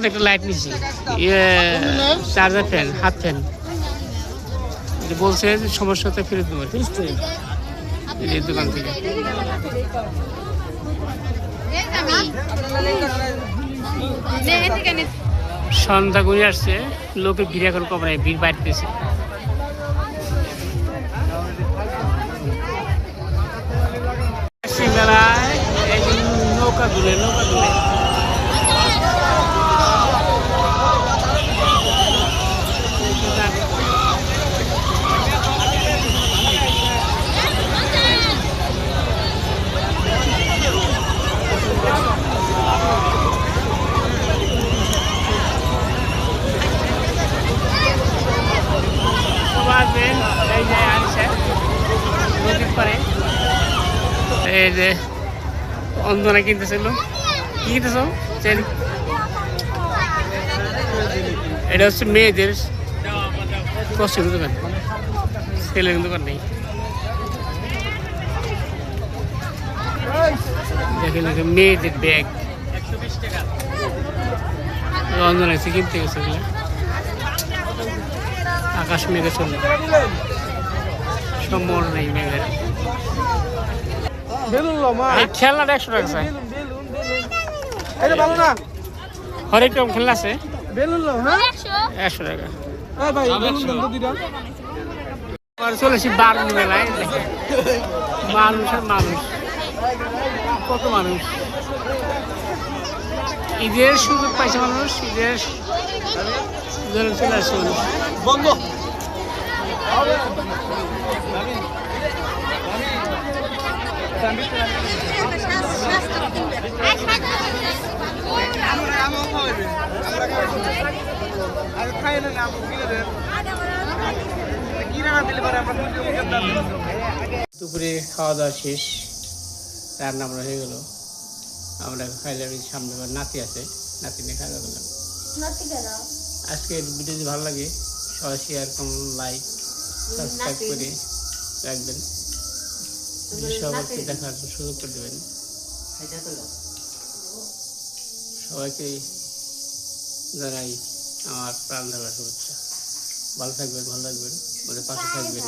একটা লাইট নিছি charger fan হাত ফ্যান বলছে যে সমস্যাতে ফেরত দেবো এই দোকান থেকে সন্ধ্যা ঘুরে আসছে লোকে ভিড় এখন কম নাই ভিড় বাড়তেছে মেলায় নৌকা দুলে এই যে অন্ধনা কিনতেছিল কি কিনতেছ এটা হচ্ছে মেয়েদের কস্টিউম দোকান ছেলের দোকান নেই দেখেন মেয়েদের ব্যাগ অন্ধনা এসে কিনতে গেছে আকাশ মেঘে চলে সম্ভব নেই মেঘের খেলনাটা 100 টাকা ভালো না হরেক রকম খেলনা আছে 100 টাকা চলেছি বারুন মেলায় মানুষ আর মানুষ কত মানুষ ঈদের সুযোগ পাইছে মানুষ ঈদের চলে আসছে মানুষ বন্ধ দুপুরে খাওয়া দাওয়া শেষ রান্না বান্না হয়ে গেল আমরা খাইলাম সামনে নাতি আছে নাতি নিয়ে খাওয়া করলাম আজকের ভিডিও যদি ভালো লাগে সবাই শেয়ার কমেন্ট লাইক সাবস্ক্রাইব করে রাখবেন সবাইকে দেখার সুযোগ করে দেবেন সবাইকে জানাই আমার প্রাণ ঢালার শুভেচ্ছা ভালো থাকবেন আমাদের পাশে থাকবেন